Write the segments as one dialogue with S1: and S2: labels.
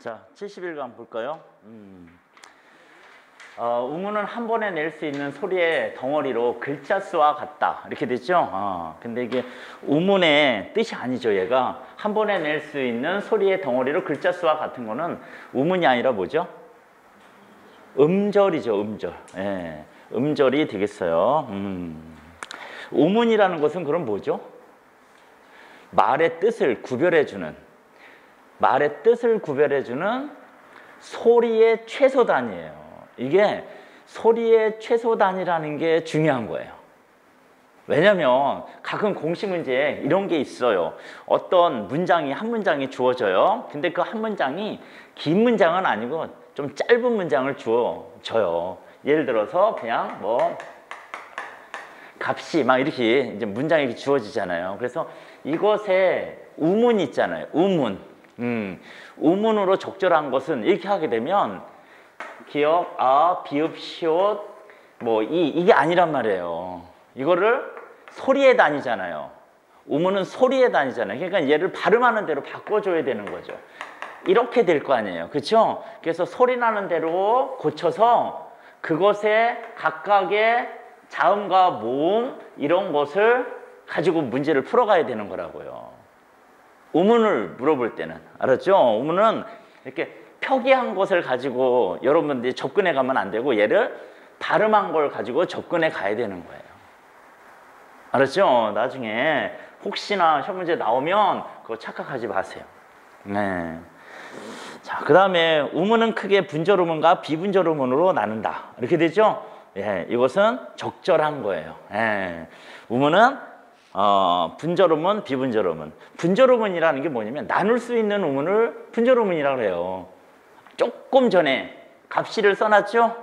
S1: 자, 71강 볼까요? 우문은 한 번에 낼 수 있는 소리의 덩어리로 글자 수와 같다. 이렇게 됐죠? 근데 이게 우문의 뜻이 아니죠. 얘가 한 번에 낼 수 있는 소리의 덩어리로 글자 수와 같은 거는 우문이 아니라 뭐죠? 음절이죠. 음절. 예, 음절이 되겠어요. 우문이라는 것은 그럼 뭐죠? 말의 뜻을 구별해주는 소리의 최소 단위예요. 이게 소리의 최소 단위라는 게 중요한 거예요. 왜냐면 가끔 공식 문제에 이런 게 있어요. 어떤 문장이 한 문장이 주어져요. 근데 그 한 문장이 긴 문장은 아니고 좀 짧은 문장을 주어져요. 예를 들어서 그냥 뭐 값이 막 이렇게 이제 문장이 이렇게 주어지잖아요. 그래서 이것에 우문이 있잖아요. 우문. 우문으로 적절한 것은 이렇게 하게 되면 기역, 비읍, 시옷, 뭐 이게 아니란 말이에요. 이거를 소리의 단위잖아요. 우문은 소리의 단위잖아요. 그러니까 얘를 발음하는 대로 바꿔줘야 되는 거죠. 이렇게 될 거 아니에요. 그렇죠? 그래서 소리 나는 대로 고쳐서 그것에 각각의 자음과 모음 이런 것을 가지고 문제를 풀어가야 되는 거라고요. 우문을 물어볼 때는. 알았죠? 우문은 이렇게 표기한 것을 가지고 여러분들이 접근해 가면 안 되고 얘를 발음한 걸 가지고 접근해 가야 되는 거예요. 알았죠? 나중에 혹시나 시험 문제 나오면 그거 착각하지 마세요. 네. 자, 그 다음에 우문은 크게 분절 우문과 비분절 우문으로 나눈다. 이렇게 되죠? 예, 이것은 적절한 거예요. 예. 우문은 분절 우문, 비분절 우문. 분절 우문이라는 게 뭐냐면 나눌 수 있는 우문을 분절 우문이라고 해요. 조금 전에 갑시를 써놨죠?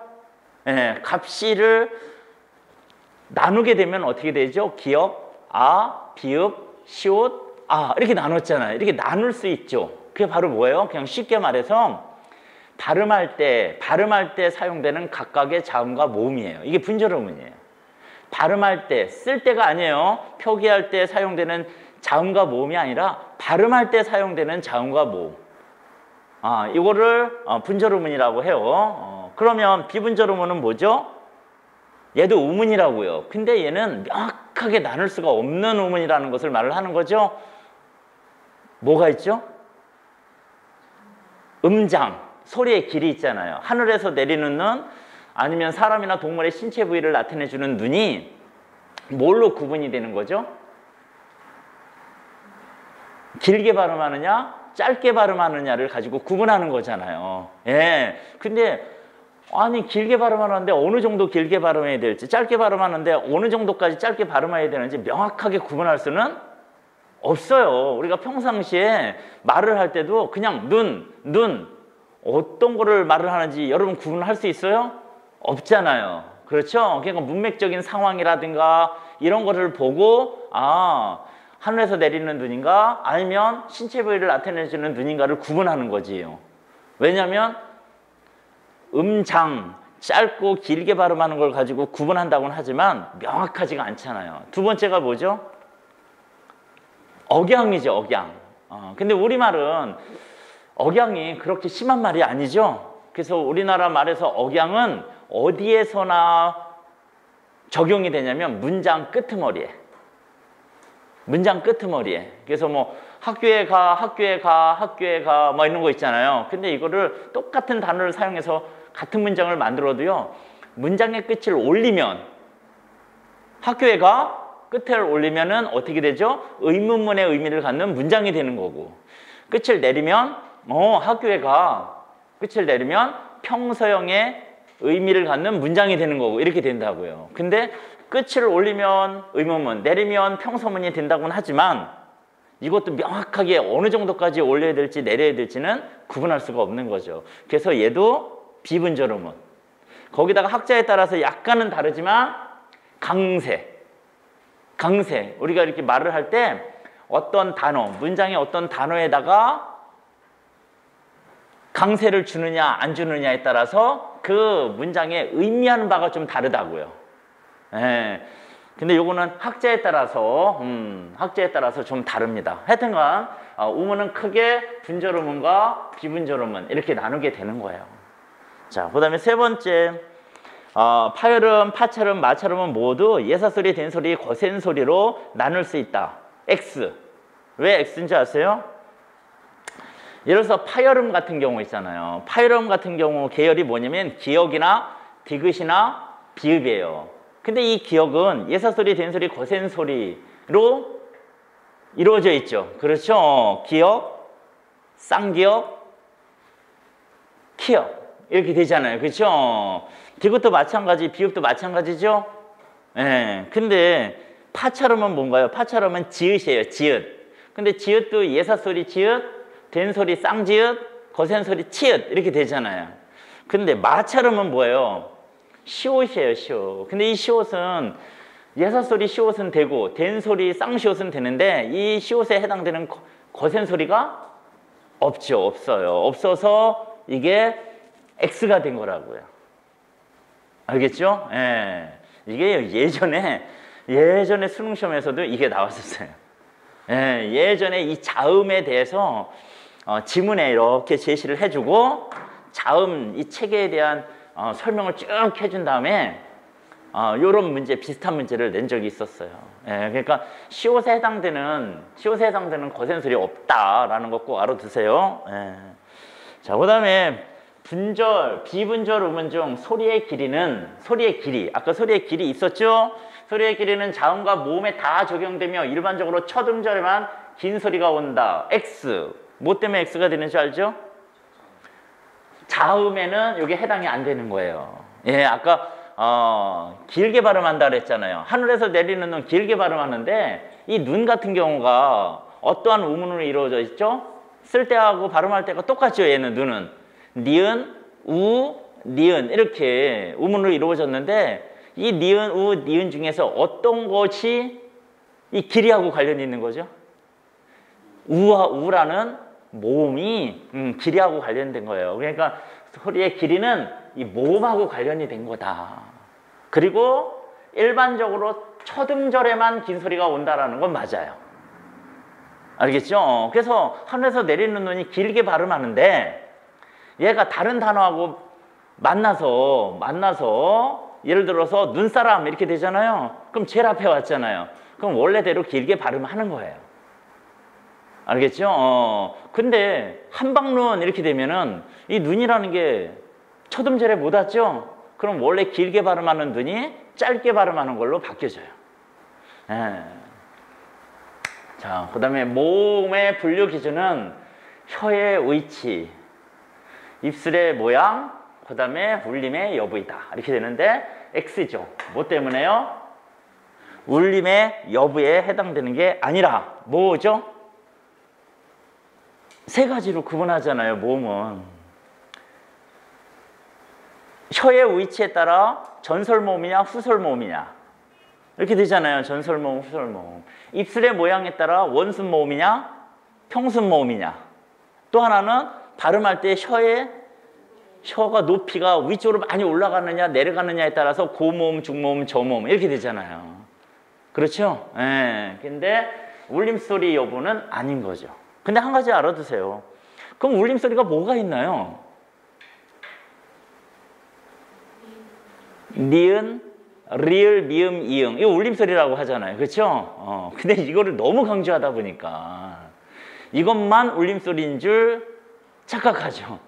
S1: 예, 갑시를 나누게 되면 어떻게 되죠? 기역, 비읍, 시옷, 이렇게 나눴잖아요. 이렇게 나눌 수 있죠. 그게 바로 뭐예요? 그냥 쉽게 말해서 발음할 때 사용되는 각각의 자음과 모음이에요. 이게 분절 우문이에요. 발음할 때, 쓸 때가 아니에요. 표기할 때 사용되는 자음과 모음이 아니라 발음할 때 사용되는 자음과 모음. 이거를 분절 우문이라고 해요. 그러면 비분절 우문은 뭐죠? 얘도 우문이라고요. 근데 얘는 명확하게 나눌 수가 없는 우문이라는 것을 말을 하는 거죠. 뭐가 있죠? 음장, 소리의 길이 있잖아요. 하늘에서 내리는 눈, 아니면 사람이나 동물의 신체 부위를 나타내주는 눈이 뭘로 구분이 되는 거죠? 길게 발음하느냐, 짧게 발음하느냐를 가지고 구분하는 거잖아요. 예. 근데 아니 길게 발음하는데 어느 정도 길게 발음해야 될지, 짧게 발음하는데 어느 정도까지 짧게 발음해야 되는지 명확하게 구분할 수는 없어요. 우리가 평상시에 말을 할 때도 그냥 눈 어떤 거를 말을 하는지 여러분 구분할 수 있어요? 없잖아요. 그렇죠? 그러니까 문맥적인 상황이라든가 이런 거를 보고 하늘에서 내리는 눈인가 아니면 신체 부위를 나타내주는 눈인가를 구분하는 거지요. 왜냐하면 음장, 짧고 길게 발음하는 걸 가지고 구분한다고는 하지만 명확하지가 않잖아요. 두 번째가 뭐죠? 억양이죠, 억양. 근데 우리말은 억양이 그렇게 심한 말이 아니죠. 그래서 우리나라 말에서 억양은 어디에서나 적용이 되냐면 문장 끄트머리에. 그래서 뭐 학교에 가 뭐 이런 거 있잖아요. 근데 이거를 똑같은 단어를 사용해서 같은 문장을 만들어도요. 문장의 끝을 올리면 학교에 가 끝을 올리면은 어떻게 되죠? 의문문의 의미를 갖는 문장이 되는 거고, 끝을 내리면 학교에 가 끝을 내리면 평서형의 의미를 갖는 문장이 되는 거고 이렇게 된다고요. 근데 끝을 올리면 의문문, 내리면 평서문이 된다고는 하지만 이것도 명확하게 어느 정도까지 올려야 될지 내려야 될지는 구분할 수가 없는 거죠. 그래서 얘도 비분절 우문. 거기다가 학자에 따라서 약간은 다르지만 강세. 우리가 이렇게 말을 할 때 어떤 단어, 문장의 어떤 단어에다가 강세를 주느냐 안 주느냐에 따라서 그 문장에 의미하는 바가 좀 다르다고요. 예. 근데 요거는 학자에 따라서 좀 다릅니다. 하여튼간 우문은 크게 분절 우문과 비분절 우문 이렇게 나누게 되는 거예요. 자, 그다음에 세 번째, 파열음, 파찰음, 마찰음은 모두 예사소리, 된소리, 거센소리로 나눌 수 있다. X. 왜 X인지 아세요? 예를 들어서 파열음 같은 경우 있잖아요. 파열음 같은 경우 계열이 뭐냐면 기역이나 디귿이나 비읍이에요. 근데 이 기역은 예사소리, 된소리, 거센소리로 이루어져 있죠. 그렇죠? 기역, 쌍기역, 키역 이렇게 되잖아요. 그렇죠? 디귿도 마찬가지, 비읍도 마찬가지죠? 예. 근데 파찰음은 뭔가요? 파찰음은 지읒이에요. 지읒. 근데 지읒도 예사소리 지읒, 된소리 쌍지읒, 거센소리 치읒 이렇게 되잖아요. 근데 마찰음은 뭐예요? 시옷이에요, 시옷. 근데 이 시옷은 예사소리 시옷은 되고 된소리 쌍시옷은 되는데 이 시옷에 해당되는 거센소리가 없죠. 없어요. 없어서 이게 X가 된 거라고요. 알겠죠? 예. 이게 예전에 수능 시험에서도 이게 나왔었어요. 예. 예전에 이 자음에 대해서 지문에 이렇게 제시를 해주고 자음 이 체계에 대한 설명을 쭉 해준 다음에 요런 문제, 비슷한 문제를 낸 적이 있었어요. 예, 그러니까 시옷에 해당되는 거센소리 없다라는 거 꼭 알아두세요. 예. 자, 그다음에 분절, 비분절 우문 중 소리의 길이, 아까 소리의 길이 있었죠? 소리의 길이는 자음과 모음에 다 적용되며 일반적으로 첫 음절에만 긴 소리가 온다. X. 뭐 때문에 X가 되는지 알죠? 자음에는 이게 해당이 안 되는 거예요. 예, 아까 길게 발음한다 그랬잖아요. 하늘에서 내리는 눈 길게 발음하는데 이 눈 같은 경우가 어떠한 우문으로 이루어져 있죠? 쓸 때하고 발음할 때가 똑같죠. 얘는 눈은 니은, 우, 니은 이렇게 우문으로 이루어졌는데 이 니은, 우, 니은 중에서 어떤 것이 이 길이하고 관련이 있는 거죠? 우라는 모음이 길이하고 관련된 거예요. 그러니까 소리의 길이는 이 모음하고 관련이 된 거다. 그리고 일반적으로 첫 음절에만 긴 소리가 온다라는 건 맞아요. 알겠죠? 그래서 하늘에서 내리는 눈이 길게 발음하는데 얘가 다른 단어하고 만나서 예를 들어서 눈사람 이렇게 되잖아요. 그럼 제일 앞에 왔잖아요. 그럼 원래대로 길게 발음하는 거예요. 알겠죠? 근데 한방눈 이렇게 되면은 이 눈이라는 게 첫 음절에 못 왔죠? 그럼 원래 길게 발음하는 눈이 짧게 발음하는 걸로 바뀌어져요. 예. 자, 그 다음에 모음의 분류 기준은 혀의 위치, 입술의 모양, 그 다음에 울림의 여부이다. 이렇게 되는데 X죠. 뭐 때문에요? 울림의 여부에 해당되는 게 아니라 뭐죠? 세 가지로 구분하잖아요. 모음은 혀의 위치에 따라 전설모음이냐 후설모음이냐 이렇게 되잖아요. 전설모음, 후설모음. 입술의 모양에 따라 원순모음이냐 평순모음이냐. 또 하나는 발음할 때 혀가 높이가 위쪽으로 많이 올라가느냐 내려가느냐에 따라서 고모음, 중모음, 저모음 이렇게 되잖아요. 그렇죠? 예. 근데 울림소리 여부는 아닌 거죠. 근데 한 가지 알아두세요. 그럼 울림소리가 뭐가 있나요? 니은, 리을, 미음, 이응. 이거 울림소리라고 하잖아요. 그렇죠? 근데 이거를 너무 강조하다 보니까 이것만 울림소리인 줄 착각하죠.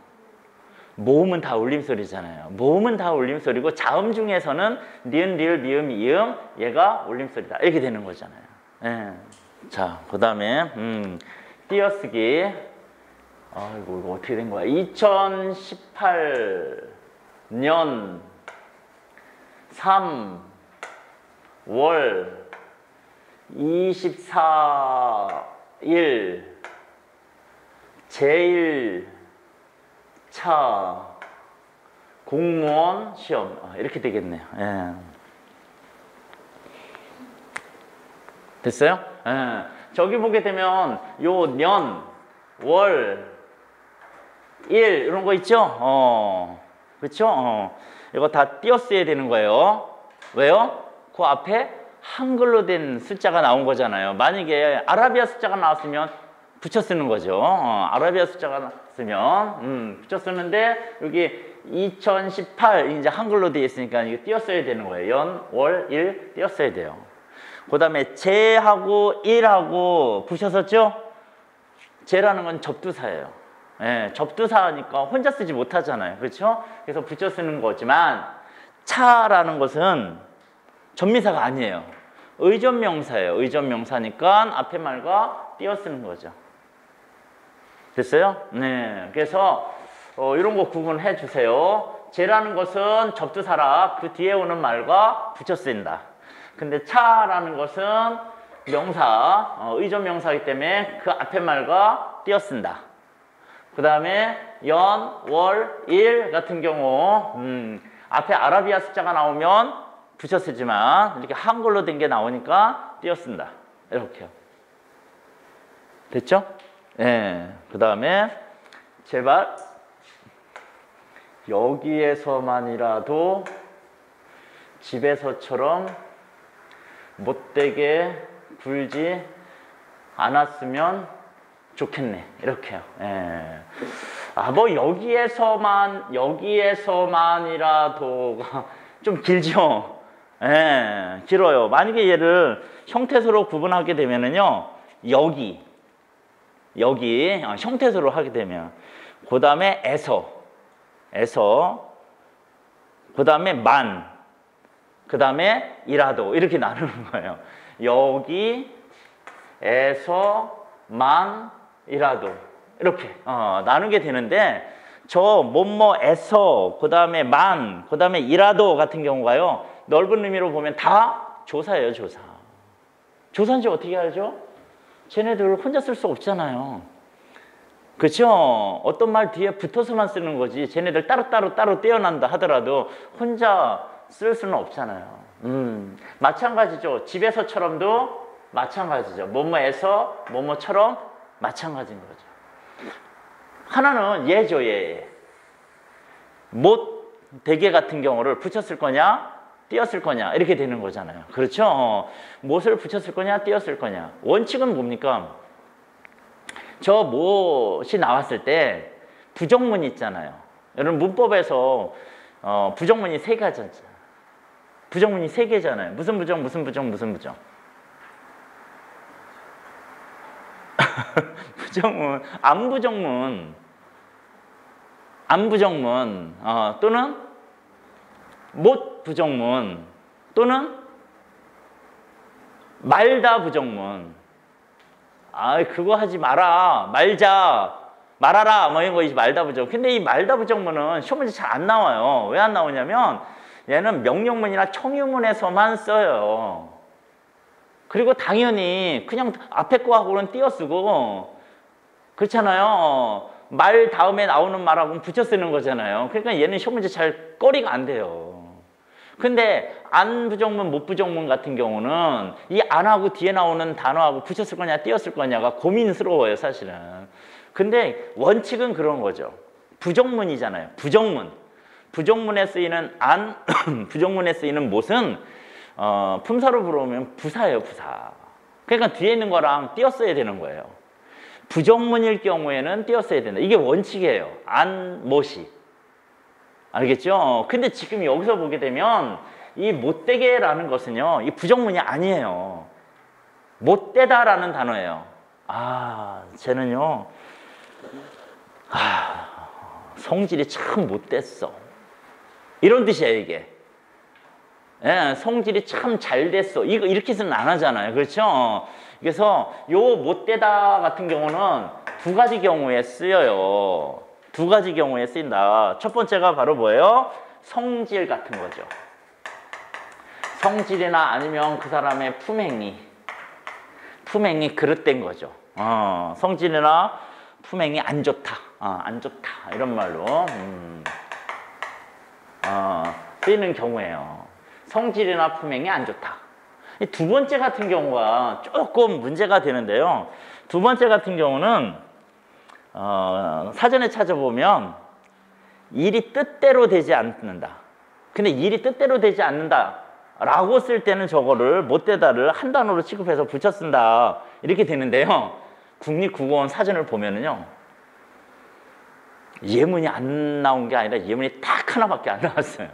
S1: 모음은 다 울림소리잖아요. 모음은 다 울림소리고 자음 중에서는 니은, 리을, 미음, 이응 얘가 울림소리다. 이렇게 되는 거잖아요. 예. 자, 그 다음에 띄어쓰기. 이거 어떻게 된 거야? 2018년 3월 24일 제1차 공무원 시험. 이렇게 되겠네요. 예. 됐어요? 예. 저기 보게 되면 요 년, 월, 일 이런 거 있죠? 그렇죠? 이거 다 띄어 써야 되는 거예요. 왜요? 그 앞에 한글로 된 숫자가 나온 거잖아요. 만약에 아라비아 숫자가 나왔으면 붙여 쓰는 거죠. 아라비아 숫자가 나왔으면 붙여 쓰는데 여기 2018 이제 한글로 되어 있으니까 이거 띄었어야 되는 거예요. 연, 월, 일 띄었어야 돼요. 그 다음에 제하고 일하고 붙여섰죠? 제라는 건 접두사예요. 예, 접두사니까 혼자 쓰지 못하잖아요. 그렇죠? 그래서 붙여 쓰는 거지만 차라는 것은 전미사가 아니에요. 의존명사예요. 의존명사니까 앞에 말과 띄어 쓰는 거죠. 됐어요? 네. 그래서 이런 거 구분해 주세요. 제라는 것은 접두사라 그 뒤에 오는 말과 붙여 쓰인다. 근데 차라는 것은 명사, 의존명사이기 때문에 그 앞에 말과 띄어 쓴다. 그 다음에 연, 월, 일 같은 경우 앞에 아라비아 숫자가 나오면 붙여 쓰지만 이렇게 한글로 된 게 나오니까 띄어 쓴다. 이렇게요. 됐죠? 네. 그 다음에 제발 여기에서만이라도 집에서처럼 못되게 굴지 않았으면 좋겠네. 이렇게요. 예. 뭐 여기에서만이라도가 좀 길죠. 예, 길어요. 만약에 얘를 형태소로 구분하게 되면은요, 여기 형태소로 하게 되면 그 다음에 에서 그 다음에 그 다음에 이라도 이렇게 나누는 거예요. 여기에서 만이라도 이렇게 나누게 되는데 저 뭐뭐에서 그 다음에 그 다음에 이라도 같은 경우가요 넓은 의미로 보면 다 조사예요. 조사인지 어떻게 알죠? 쟤네들 혼자 쓸 수 없잖아요. 그렇죠? 어떤 말 뒤에 붙어서만 쓰는 거지 쟤네들 따로 떼어난다 하더라도 혼자 쓸 수는 없잖아요. 마찬가지죠. 집에서처럼도 마찬가지죠. 뭐뭐에서 뭐뭐처럼 마찬가지인 거죠. 하나는 얘죠. 얘. 못 대개 같은 경우를 붙였을 거냐 띄었을 거냐 이렇게 되는 거잖아요. 그렇죠? 못을 붙였을 거냐 띄었을 거냐. 원칙은 뭡니까? 저 못이 나왔을 때 부정문 있잖아요. 여러분 문법에서 부정문이 3가지잖아요. 부정문이 3개잖아요. 무슨 부정. 부정문, 안부정문, 또는 못 부정문, 또는 말다 부정문. 그거 하지 마라, 말아라, 뭐 이런 거 말다 부정. 근데 이 말다 부정문은 시험 문제 잘 안 나와요. 왜 안 나오냐면 얘는 명령문이나 청유문에서만 써요. 그리고 당연히 그냥 앞에 거하고는 띄어 쓰고 그렇잖아요. 말 다음에 나오는 말하고는 붙여 쓰는 거잖아요. 그러니까 얘는 시험 문제 잘 거리가 안 돼요. 근데 안 부정문, 못 부정문 같은 경우는 이 안하고 뒤에 나오는 단어하고 붙였을 거냐 띄었을 거냐가 고민스러워요, 사실은. 근데 원칙은 그런 거죠. 부정문이잖아요. 부정문에 쓰이는 안, 부정문에 쓰이는 못은 품사로 불어오면 부사예요, 부사. 그러니까 뒤에 있는 거랑 띄었어야 되는 거예요. 부정문일 경우에는 띄었어야 된다. 이게 원칙이에요. 안, 못이. 알겠죠? 근데 지금 여기서 보게 되면 이 못되게라는 것은요, 이 부정문이 아니에요. 못되다라는 단어예요. 쟤는요, 성질이 참 못됐어. 이런 뜻이에요, 이게. 예, 성질이 참 잘 됐어. 이거 이렇게는 안 하잖아요. 그렇죠? 그래서 요 못되다 같은 경우는 2가지 경우에 쓰여요. 2가지 경우에 쓰인다. 첫 번째가 바로 뭐예요? 성질 같은 거죠. 성질이나 아니면 그 사람의 품행이 그릇된 거죠. 성질이나 품행이 안 좋다. 안 좋다. 이런 말로 쓰이는 경우예요. 성질이나 품행이 안 좋다. 이 2번째 같은 경우가 조금 문제가 되는데요. 2번째 같은 경우는 사전에 찾아보면 일이 뜻대로 되지 않는다. 근데 일이 뜻대로 되지 않는다. 라고 쓸 때는 저거를 못되다를 한 단어로 취급해서 붙여 쓴다. 이렇게 되는데요. 국립국어원 사전을 보면은요. 예문이 안 나온 게 아니라 예문이 딱 하나밖에 안 나왔어요.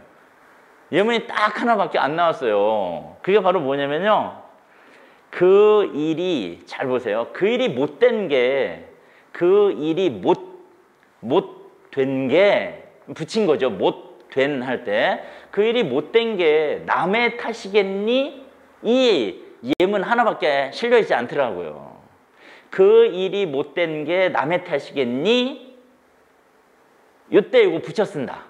S1: 예문이 딱 하나밖에 안 나왔어요. 그게 바로 뭐냐면요. 그 일이, 잘 보세요. 그 일이 못된 게, 그 일이 못된 게, 붙인 거죠. 못된 할 때. 그 일이 못된 게 남의 탓이겠니? 이 예문 하나밖에 실려있지 않더라고요. 그 일이 못된 게 남의 탓이겠니? 요때 이거 붙여 쓴다.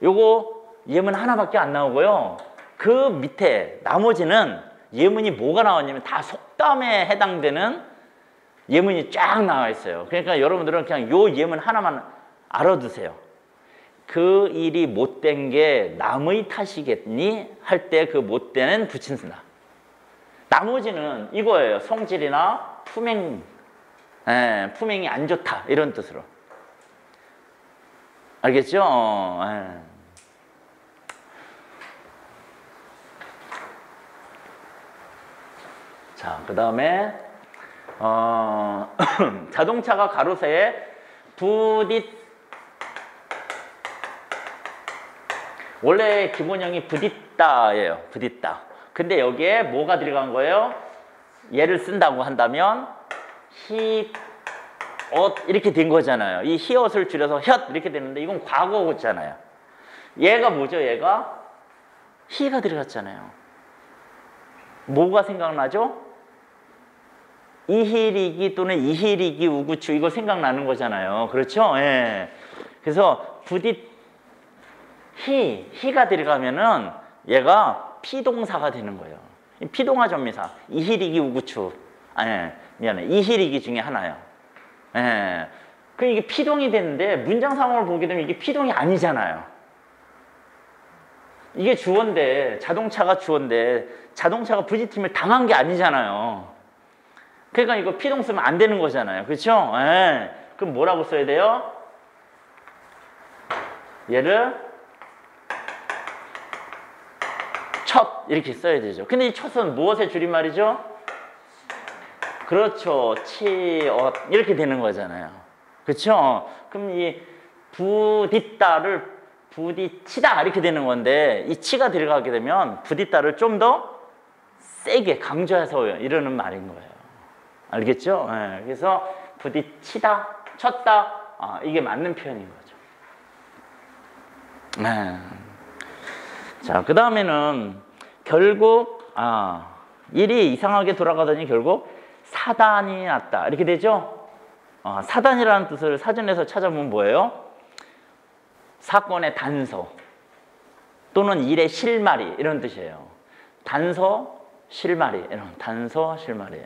S1: 요거 예문 하나밖에 안 나오고요. 그 밑에 나머지는 예문이 뭐가 나왔냐면 다 속담에 해당되는 예문이 쫙 나와 있어요. 그러니까 여러분들은 그냥 요 예문 하나만 알아두세요. 그 일이 못된 게 남의 탓이겠니? 할 때 그 못된은 붙인다. 나머지는 이거예요. 성질이나 품행, 품행이 안 좋다 이런 뜻으로. 알겠죠? 자, 그 다음에 자동차가 가로세에 원래 기본형이 부딪다예요. 부딪다. 근데 여기에 뭐가 들어간 거예요? 얘를 쓴다고 한다면 히엇 이렇게 된 거잖아요. 이 히엇을 줄여서 혓 이렇게 되는데 이건 과거잖아요. 얘가 뭐죠? 얘가 히가 들어갔잖아요. 뭐가 생각나죠? 이희리기 또는 이희리기 우구추 이거 생각나는 거잖아요. 그렇죠? 예. 그래서 히가 들어가면은 얘가 피동사가 되는 거예요. 피동화 전미사. 이희리기 우구추. 미안해. 이희리기 중에 하나요. 예. 그 이게 피동이 되는데 문장 상황을 보게 되면 이게 피동이 아니잖아요. 이게 주어인데 자동차가 주어인데 자동차가 부딪힘을 당한 게 아니잖아요. 그러니까 이거 피동 쓰면 안 되는 거잖아요. 그렇죠? 예. 그럼 뭐라고 써야 돼요? 얘를 첫 이렇게 써야 되죠. 근데 이 첫은 무엇의 줄임말이죠? 그렇죠. 치엇 이렇게 되는 거잖아요. 그렇죠? 그럼 이 부딪다를 부딪히다 이렇게 되는 건데 이 치가 들어가게 되면 부딪다를 좀 더 세게 강조해서 이러는 말인 거예요. 알겠죠? 네, 그래서 부딪히다, 쳤다 이게 맞는 표현인 거죠. 네. 자, 그 다음에는 결국 일이 이상하게 돌아가더니 결국 사단이 났다 이렇게 되죠? 사단이라는 뜻을 사전에서 찾아보면 뭐예요? 사건의 단서 또는 일의 실마리 이런 뜻이에요. 단서, 실마리 이런 단서, 실마리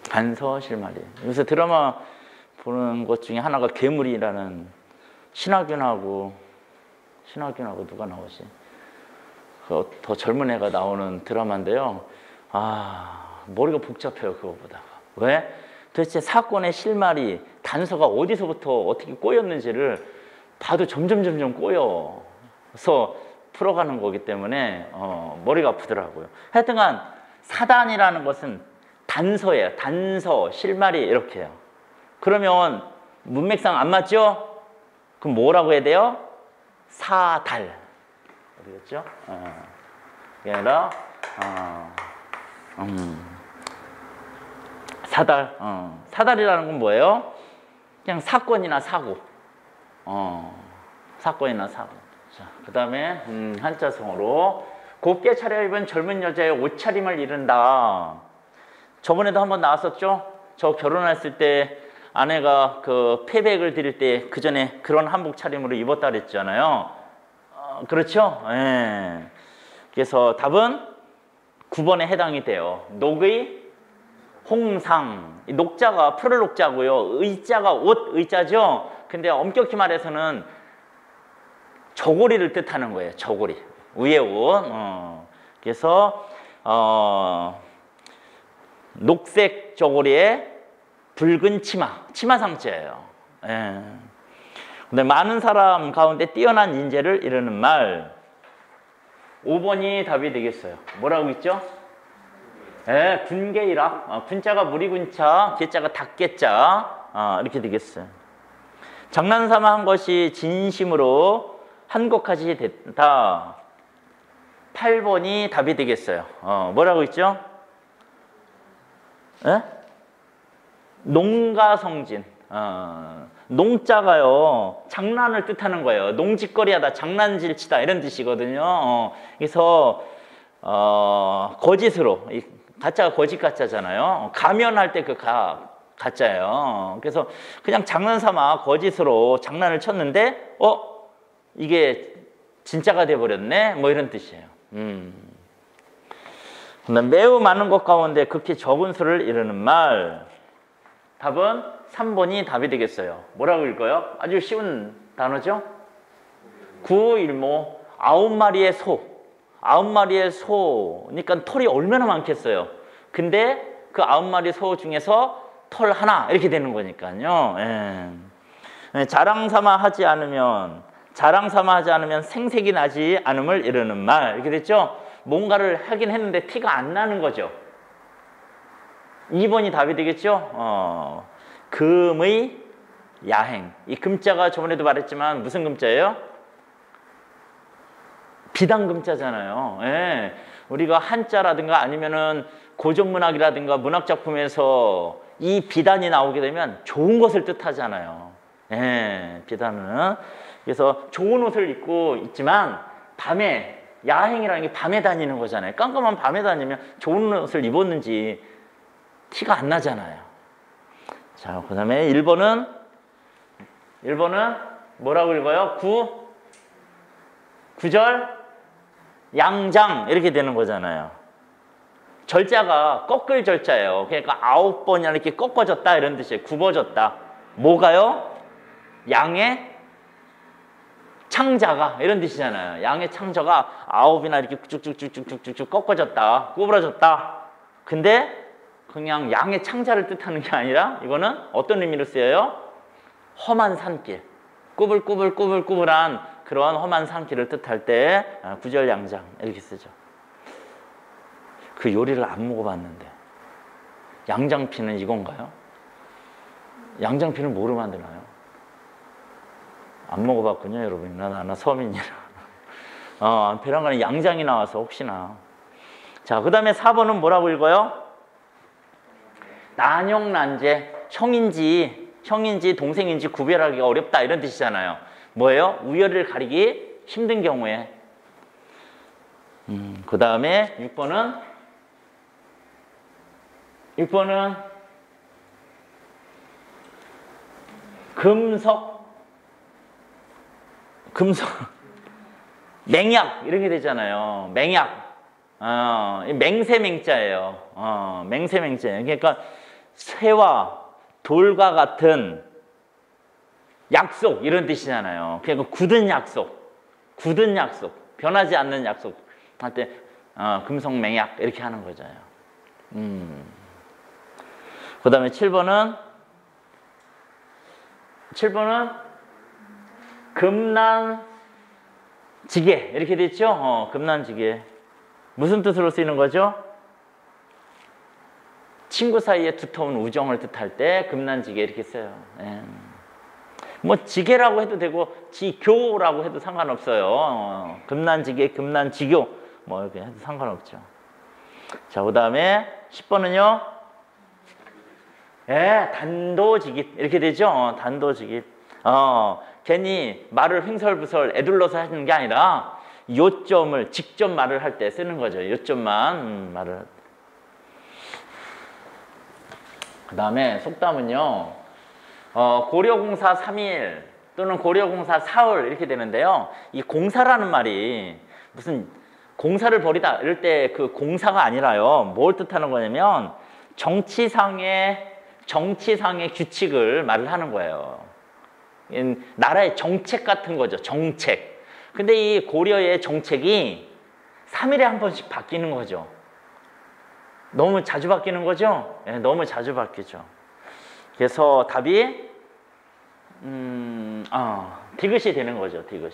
S1: 단서, 실마리. 요새 드라마 보는 것 중에 하나가 괴물이라는 신하균하고 누가 나오지? 더 젊은 애가 나오는 드라마인데요. 머리가 복잡해요, 그거보다가. 왜? 도대체 사건의 실마리, 단서가 어디서부터 어떻게 꼬였는지를 봐도 점점 꼬여서 풀어가는 거기 때문에 머리가 아프더라고요. 하여튼간 사단이라는 것은 단서예요. 단서, 실마리 이렇게요. 그러면 문맥상 안 맞죠? 그럼 뭐라고 해야 돼요? 사달. 어디겠죠? 그게 아니라 사달. 사달이라는 건 뭐예요? 그냥 사건이나 사고. 사건이나 사고. 자, 그 다음에 한자성어로 곱게 차려입은 젊은 여자의 옷차림을 이른다. 저번에도 한번 나왔었죠? 저 결혼했을 때 아내가 그 패백을 드릴 때 그 전에 그런 한복 차림으로 입었다 그랬잖아요. 그렇죠? 예. 그래서 답은 9번에 해당이 돼요. 녹의 홍상. 이 녹자가 푸를 녹자고요. 의자가 옷 의자죠. 근데 엄격히 말해서는 저고리를 뜻하는 거예요. 저고리. 위에 옷. 그래서 녹색 저고리에 붉은 치마 상자예요. 예. 근데 많은 사람 가운데 뛰어난 인재를 이루는 말. 5번이 답이 되겠어요. 뭐라고 있죠? 예, 군계일학. 군자가 무리군자, 개자가 닭개자. 이렇게 되겠어요. 장난삼아 한 것이 진심으로 한 것까지 됐다. 8번이 답이 되겠어요. 뭐라고 있죠? 예? 농가성진. 농자가요, 장난을 뜻하는 거예요. 농짓거리하다, 장난질치다 이런 뜻이거든요. 그래서 거짓으로, 가짜가 거짓 가짜잖아요. 가면할 때 그 가짜예요. 그래서 그냥 장난삼아 거짓으로 장난을 쳤는데 이게 진짜가 돼버렸네, 뭐 이런 뜻이에요. 매우 많은 것 가운데 극히 적은 수를 이루는 말. 답은 3번이 답이 되겠어요. 뭐라고 읽어요? 아주 쉬운 단어죠? 구일모, 9마리의 소. 9마리의 소니까 털이 얼마나 많겠어요. 근데 그 9마리 소 중에서 털 하나 이렇게 되는 거니까요. 예. 자랑삼아 하지 않으면 생색이 나지 않음을 이루는 말. 이렇게 됐죠? 뭔가를 하긴 했는데 티가 안 나는 거죠. 2번이 답이 되겠죠? 금의 야행. 이 금자가 저번에도 말했지만 무슨 금자예요? 비단금자잖아요. 예. 우리가 한자라든가 아니면은 고전문학이라든가 문학작품에서 이 비단이 나오게 되면 좋은 것을 뜻하잖아요. 예, 비단은. 그래서 좋은 옷을 입고 있지만 밤에, 야행이라는 게 밤에 다니는 거잖아요. 깜깜한 밤에 다니면 좋은 옷을 입었는지 티가 안 나잖아요. 자, 그 다음에 1번은 뭐라고 읽어요? 구절 양장 이렇게 되는 거잖아요. 절자가 꺾을 절자예요. 그러니까 9번이 이렇게 꺾어졌다 이런 뜻이에요. 굽어졌다. 뭐가요? 양의 창자가 이런 뜻이잖아요. 양의 창자가 9이나 이렇게 쭉쭉쭉쭉쭉쭉 꺾어졌다, 구부러졌다. 근데 그냥 양의 창자를 뜻하는 게 아니라 이거는 어떤 의미로 쓰여요? 험한 산길, 꾸불꾸불꾸불꾸불한 그런 험한 산길을 뜻할 때 구절양장 이렇게 쓰죠. 그 요리를 안 먹어봤는데 양장피는 이건가요? 양장피는 뭐로 만드나요? 안 먹어봤군요, 여러분. 나 서민이라. 베란간에 양장이 나와서 혹시나. 자, 그 다음에 4번은 뭐라고 읽어요? 난형난제, 형인지 동생인지 구별하기가 어렵다 이런 뜻이잖아요. 뭐예요? 우열을 가리기 힘든 경우에. 그 다음에 6번은 금속 맹약 이렇게 되잖아요. 맹약. 맹세맹자예요. 맹세맹자예요. 그러니까 새와 돌과 같은 약속 이런 뜻이잖아요. 그러니까 굳은 약속, 변하지 않는 약속 할 때 금속맹약 이렇게 하는 거잖아요. 그 다음에 7번은 금난지게 이렇게 됐죠? 금난지게. 무슨 뜻으로 쓰이는 거죠? 친구 사이에 두터운 우정을 뜻할 때 금난지게 이렇게 써요. 뭐 지게라고 해도 되고 지교라고 해도 상관없어요. 금난지게, 금난지교 뭐 이렇게 해도 상관없죠. 자, 그 다음에 10번은요. 단도직입 이렇게 되죠. 단도직입. 괜히 말을 횡설부설 애둘러서 하는 게 아니라 요점을 직접 말을 할 때 쓰는 거죠. 요점만 말을 할 때. 그 다음에 속담은요. 고려공사 3일 또는 고려공사 사흘 이렇게 되는데요. 이 공사라는 말이 무슨 공사를 벌이다 이럴 때 그 공사가 아니라요. 뭘 뜻하는 거냐면 정치상의 규칙을 말을 하는 거예요. 나라의 정책 같은 거죠. 정책. 근데 이 고려의 정책이 3일에 한 번씩 바뀌는 거죠. 너무 자주 바뀌는 거죠? 네, 너무 자주 바뀌죠. 그래서 답이 디귿이 되는 거죠, 디귿이.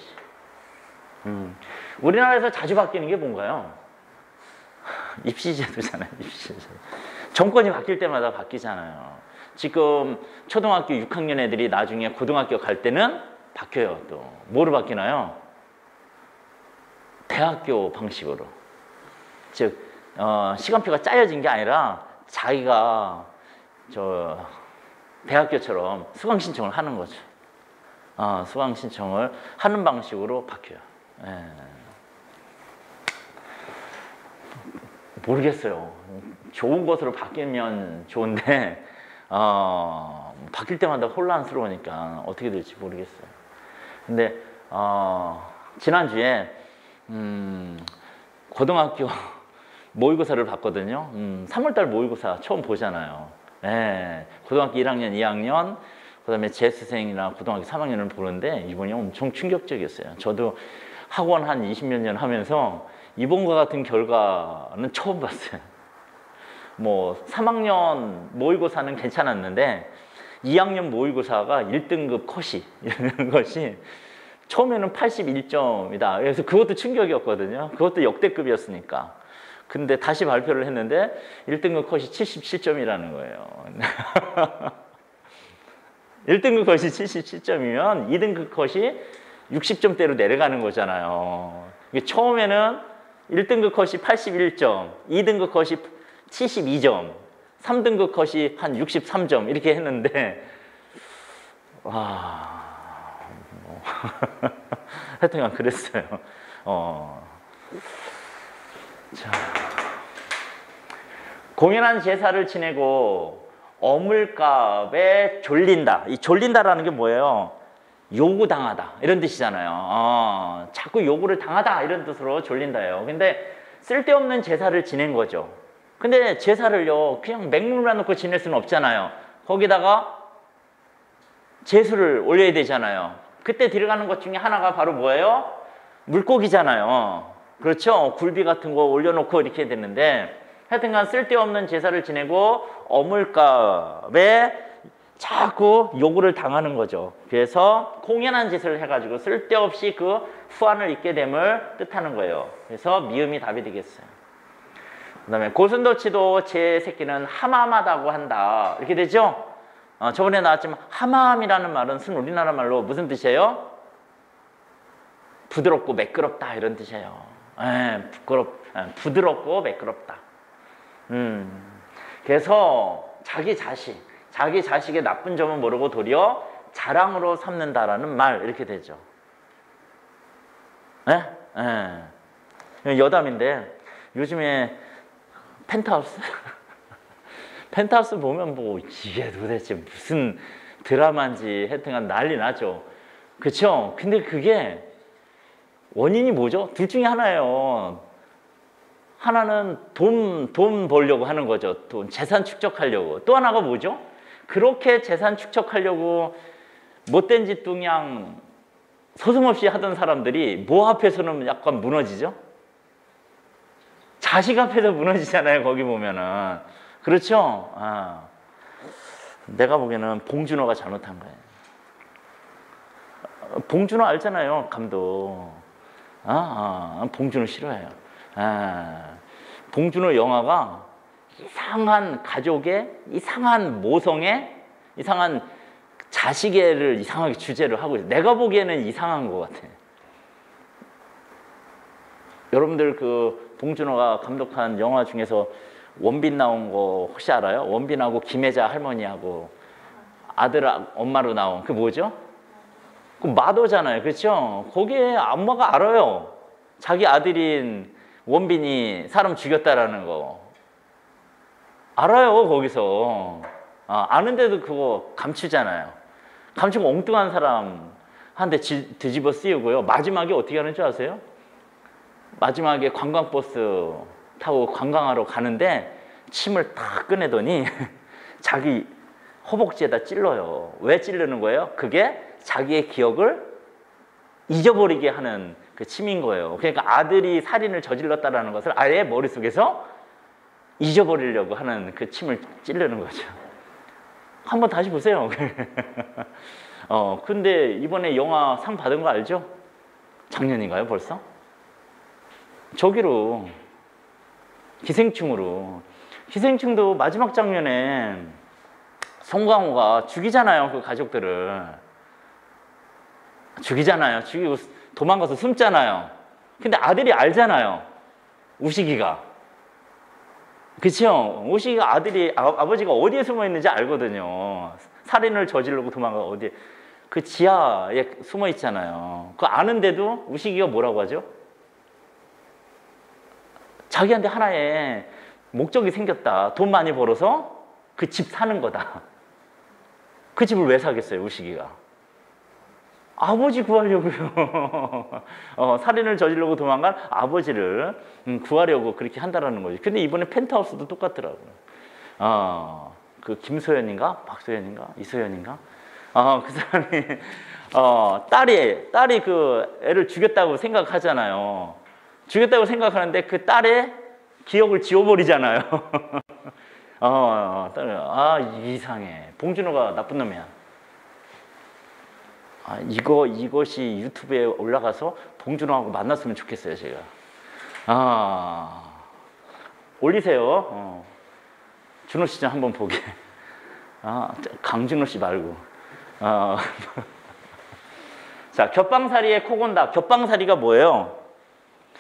S1: 우리나라에서 자주 바뀌는 게 뭔가요? 입시제도잖아요, 입시제도. 정권이 바뀔 때마다 바뀌잖아요. 지금 초등학교 6학년 애들이 나중에 고등학교 갈 때는 바뀌어요, 또. 뭐로 바뀌나요? 대학교 방식으로. 즉, 시간표가 짜여진 게 아니라 자기가 대학교처럼 수강 신청을 하는 거죠. 수강 신청을 하는 방식으로 바뀌어요. 예. 모르겠어요. 좋은 것으로 바뀌면 좋은데 바뀔 때마다 혼란스러우니까 어떻게 될지 모르겠어요. 근데 지난주에 고등학교 모의고사를 봤거든요. 3월달 모의고사 처음 보잖아요. 네, 고등학교 1학년, 2학년, 그 다음에 재수생이나 고등학교 3학년을 보는데 이번이 엄청 충격적이었어요. 저도 학원 한 20몇 년 하면서 이번과 같은 결과는 처음 봤어요. 뭐 3학년 모의고사는 괜찮았는데 2학년 모의고사가 1등급 컷이 이런 것이 처음에는 81점이다. 그래서 그것도 충격이었거든요. 그것도 역대급이었으니까. 근데 다시 발표를 했는데 1등급 컷이 77점이라는 거예요. 1등급 컷이 77점이면 2등급 컷이 60점대로 내려가는 거잖아요. 처음에는 1등급 컷이 81점, 2등급 컷이 72점, 3등급 컷이 한 63점 이렇게 했는데 와... 하여튼간 그랬어요. 자, 공연한 제사를 지내고 어물값에 졸린다. 이 졸린다라는 게 뭐예요? 요구당하다 이런 뜻이잖아요. 자꾸 요구를 당하다 이런 뜻으로 졸린다예요. 근데 쓸데없는 제사를 지낸 거죠. 근데 제사를요 그냥 맹물만 놓고 지낼 수는 없잖아요. 거기다가 제수를 올려야 되잖아요. 그때 들어가는 것 중에 하나가 바로 뭐예요? 물고기잖아요. 그렇죠? 굴비 같은 거 올려놓고 이렇게 되는데 하여튼간 쓸데없는 제사를 지내고 어물값에 자꾸 요구를 당하는 거죠. 그래서 공연한 짓을 해가지고 쓸데없이 그 후환을 입게 됨을 뜻하는 거예요. 그래서 미음이 답이 되겠어요. 그 다음에 고슴도치도 제 새끼는 하마하다고 한다. 이렇게 되죠? 저번에 나왔지만 하마함이라는 말은 순 우리나라 말로 무슨 뜻이에요? 부드럽고 매끄럽다 이런 뜻이에요. 부드럽고 매끄럽다. 그래서 자기 자식의 나쁜 점은 모르고 도리어 자랑으로 삼는다라는 말 이렇게 되죠. 여담인데 요즘에 펜트하우스 펜트하우스 보면 뭐 이게 도대체 무슨 드라마인지 하여튼간 난리 나죠. 그렇죠? 근데 그게 원인이 뭐죠? 둘 중에 하나예요. 하나는 돈 벌려고 하는 거죠. 돈, 재산 축적하려고. 또 하나가 뭐죠? 그렇게 재산 축적하려고 못된 짓도 그냥 서슴없이 하던 사람들이 뭐 앞에서는 약간 무너지죠? 자식 앞에서 무너지잖아요. 거기 보면은. 그렇죠? 내가 보기에는 봉준호가 잘못한 거예요. 봉준호 알잖아요. 감독. 봉준호 싫어해요. 봉준호 영화가 이상한 가족의 이상한 모성의 이상한 자식애를 이상하게 주제로 하고 있어요. 내가 보기에는 이상한 것 같아. 여러분들 그 봉준호가 감독한 영화 중에서 원빈 나온 거 혹시 알아요? 원빈하고 김혜자 할머니하고 아들 엄마로 나온 그 뭐죠? 그 마도잖아요. 그렇죠? 거기에 엄마가 알아요. 자기 아들인 원빈이 사람 죽였다라는 거 알아요. 거기서 아는데도 그거 감추잖아요. 감추고 엉뚱한 사람한테 뒤집어 씌우고요. 마지막에 어떻게 하는 줄 아세요? 마지막에 관광버스 타고 관광하러 가는데 침을 탁 꺼내더니 자기 허벅지에다 찔러요. 왜 찌르는 거예요? 그게 자기의 기억을 잊어버리게 하는 그 침인 거예요. 그러니까 아들이 살인을 저질렀다는 것을 아예 머릿속에서 잊어버리려고 하는 그 침을 찌르는 거죠. 한번 다시 보세요. 근데 이번에 영화 상 받은 거 알죠? 작년인가요, 벌써? 저기로 기생충으로. 기생충도 마지막 장면에 송강호가 죽이잖아요, 그 가족들을. 죽이잖아요. 죽이고 도망가서 숨잖아요. 근데 아들이 알잖아요, 우식이가. 그쵸? 우식이가 아버지가 어디에 숨어 있는지 알거든요. 살인을 저지르고 도망가 어디, 그 지하에 숨어 있잖아요. 그거 아는데도 우식이가 뭐라고 하죠? 자기한테 하나의 목적이 생겼다. 돈 많이 벌어서 그 집 사는 거다. 그 집을 왜 사겠어요, 우식이가? 아버지 구하려고요. 살인을 저지르고 도망간 아버지를 구하려고 그렇게 한다라는 거지. 근데 이번에 펜트하우스도 똑같더라고요. 그 김소연인가? 박소연인가? 이소연인가? 그 사람이 딸이 그 애를 죽였다고 생각하잖아요. 죽였다고 생각하는데 그 딸의 기억을 지워버리잖아요. 이상해. 봉준호가 나쁜 놈이야. 이것이 유튜브에 올라가서 봉준호하고 만났으면 좋겠어요, 제가. 올리세요. 준호 씨 좀 한번 보게. 강준호 씨 말고. 자, 겹방살이에 코 건다. 겹방살이가 뭐예요?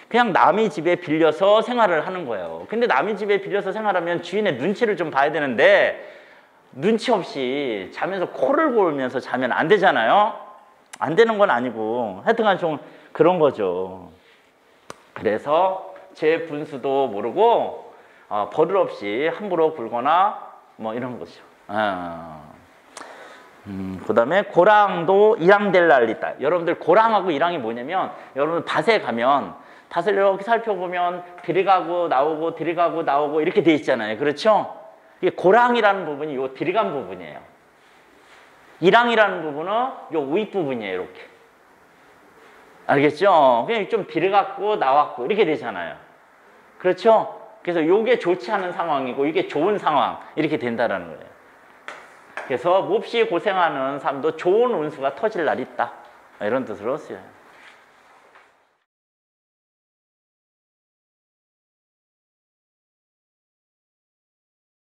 S1: 그냥 남의 집에 빌려서 생활을 하는 거예요. 근데 남의 집에 빌려서 생활하면 주인의 눈치를 좀 봐야 되는데 눈치 없이 자면서 코를 골면서 자면 안 되잖아요. 안 되는 건 아니고 하여튼간 좀 그런 거죠. 그래서 제 분수도 모르고 버릇 없이 함부로 굴거나 뭐 이런 거죠. 그 다음에 고랑도 이랑될 날이 있다. 여러분들 고랑하고 이랑이 뭐냐면, 여러분 밭에 가면 밭을 이렇게 살펴보면 들어가고 나오고 들어가고 나오고 이렇게 돼 있잖아요. 그렇죠? 이게 고랑이라는 부분이 요 들어간 부분이에요. 이랑이라는 부분은 요 윗부분이에요. 이렇게. 알겠죠? 그냥 좀 들어갔고 나왔고 이렇게 되잖아요. 그렇죠? 그래서 요게 좋지 않은 상황이고 이게 좋은 상황 이렇게 된다는 거예요. 그래서 몹시 고생하는 사람도 좋은 운수가 터질 날이 있다. 이런 뜻으로 쓰여요.